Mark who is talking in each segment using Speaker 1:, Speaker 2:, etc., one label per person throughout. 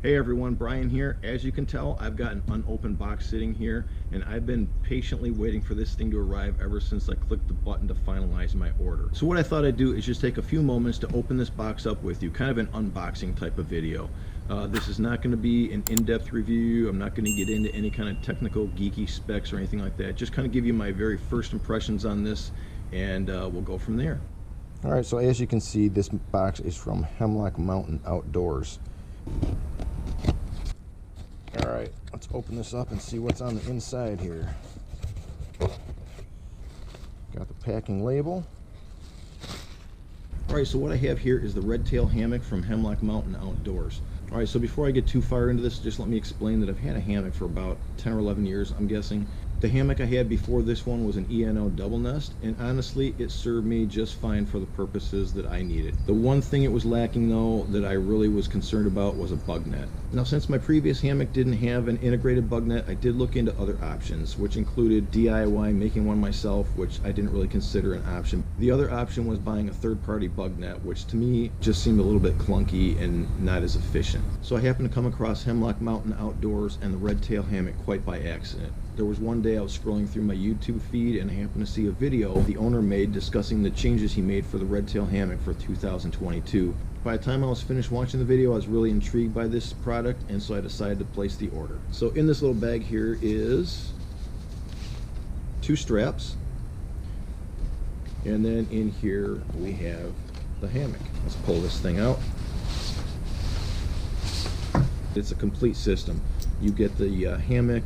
Speaker 1: Hey everyone, Brian here. As you can tell, I've got an unopened box sitting here, and I've been patiently waiting for this thing to arrive ever since I clicked the button to finalize my order. So what I thought I'd do is just take a few moments to open this box up with you, kind of an unboxing type of video. This is not going to be an in-depth review. I'm not going to get into any kind of technical geeky specs or anything like that. Just kind of give you my very first impressions on this, and we'll go from there. All right, so as you can see, this box is from Hemlock Mountain Outdoors. All right, let's open this up and see what's on the inside here. Got the packing label. All right, so what I have here is the RedTail Hammock from Hemlock Mountain Outdoors. All right, so before I get too far into this, just let me explain that I've had a hammock for about 10 or 11 years, I'm guessing. The hammock I had before this one was an ENO double nest, and honestly, it served me just fine for the purposes that I needed. The one thing it was lacking, though, that I really was concerned about was a bug net. Now, since my previous hammock didn't have an integrated bug net, I did look into other options, which included DIY making one myself, which I didn't really consider an option. The other option was buying a third-party bug net, which to me just seemed a little bit clunky and not as efficient. So I happened to come across Hemlock Mountain Outdoors and the RedTail Hammock quite by accident. There was one day I was scrolling through my YouTube feed and I happened to see a video the owner made discussing the changes he made for the RedTail Hammock for 2022. By the time I was finished watching the video, I was really intrigued by this product, and so I decided to place the order. So in this little bag here is 2 straps, and then in here we have the hammock. Let's pull this thing out. It's a complete system. You get the hammock.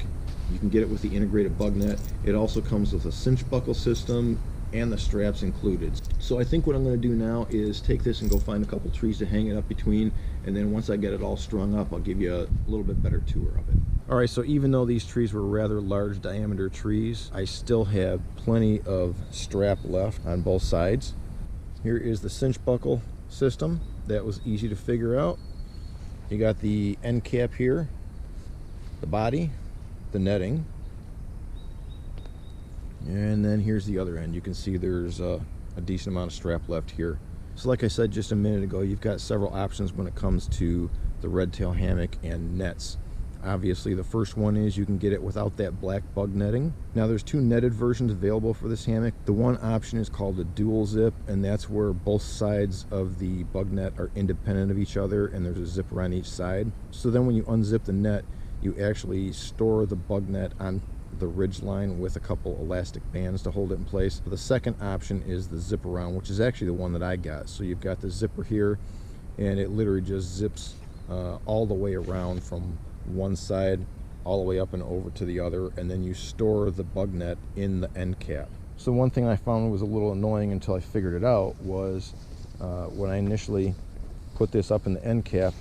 Speaker 1: You can get it with the integrated bug net. It also comes with a cinch buckle system and the straps included. So I think what I'm going to do now is take this and go find a couple trees to hang it up between, and then once I get it all strung up, I'll give you a little bit better tour of it. All right, so even though these trees were rather large diameter trees, I still have plenty of strap left on both sides. Here is the cinch buckle system. That was easy to figure out. You got the end cap here, the body, the netting, and then here's the other end. You can see there's a decent amount of strap left here. So like I said just a minute ago, you've got several options when it comes to the RedTail hammock and nets. Obviously the first one is you can get it without that black bug netting. Now there's 2 netted versions available for this hammock. The one option is called a dual zip, and that's where both sides of the bug net are independent of each other and there's a zipper on each side. So then when you unzip the net, you actually store the bug net on the Ridgeline with a couple elastic bands to hold it in place. The second option is the zip around, which is actually the one that I got. So you've got the zipper here, and it literally just zips all the way around from one side all the way up and over to the other, and then you store the bug net in the end cap. So one thing I found was a little annoying until I figured it out was when I initially put this up in the end cap,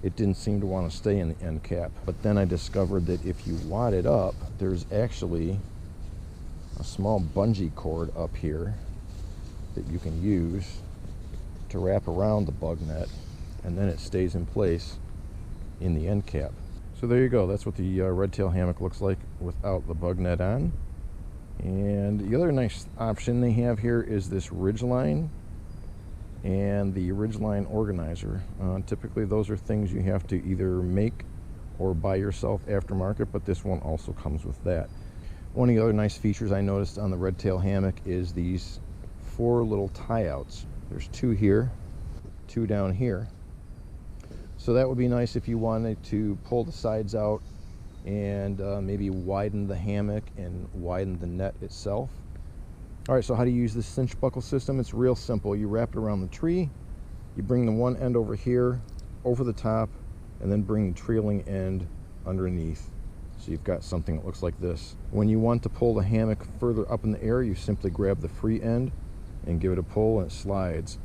Speaker 1: it didn't seem to want to stay in the end cap. But then I discovered that if you wad it up, there's actually a small bungee cord up here that you can use to wrap around the bug net, and then it stays in place in the end cap. So there you go. That's what the RedTail hammock looks like without the bug net on. And the other nice option they have here is this Ridgeline and the Ridgeline organizer. Typically those are things you have to either make or buy yourself aftermarket, but this one also comes with that. One of the other nice features I noticed on the RedTail hammock is these 4 little tie-outs. There's 2 here, 2 down here. So that would be nice if you wanted to pull the sides out and maybe widen the hammock and widen the net itself. All right, so how do you use this cinch buckle system? It's real simple. You wrap it around the tree, you bring the one end over here, over the top, and then bring the trailing end underneath. So you've got something that looks like this. When you want to pull the hammock further up in the air, you simply grab the free end and give it a pull, and it slides.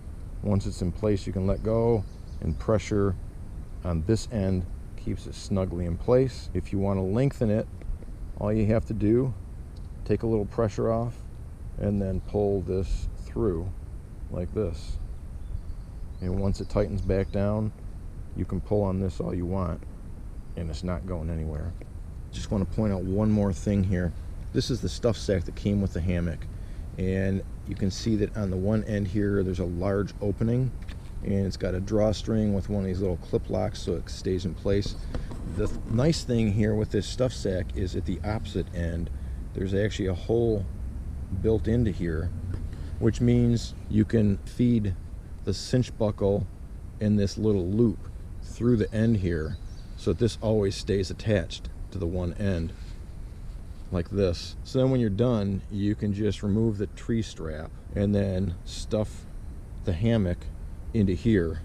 Speaker 1: Once it's in place, you can let go, and pressure on this end keeps it snugly in place. If you want to lengthen it, all you have to do, take a little pressure off, and then pull this through like this. And once it tightens back down, you can pull on this all you want, and it's not going anywhere. Just want to point out one more thing here. This is the stuff sack that came with the hammock, and you can see that on the one end here there's a large opening, and it's got a drawstring with one of these little clip locks so it stays in place. The nice thing here with this stuff sack is at the opposite end there's actually a hole built into here, which means you can feed the cinch buckle in this little loop through the end here, so that this always stays attached to the one end like this. So then when you're done, you can just remove the tree strap and then stuff the hammock into here,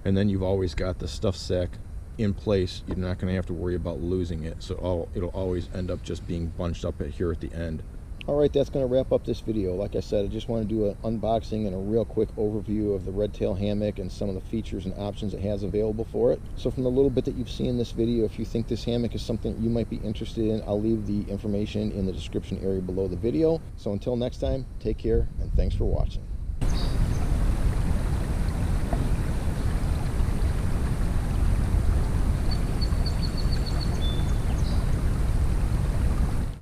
Speaker 1: and then you've always got the stuff sack in place. You're not going to have to worry about losing it, so it'll always end up just being bunched up here at the end. Alright, that's going to wrap up this video. Like I said, I just want to do an unboxing and a real quick overview of the RedTail Hammock and some of the features and options it has available for it. So from the little bit that you've seen in this video, if you think this hammock is something you might be interested in, I'll leave the information in the description area below the video. So until next time, take care and thanks for watching.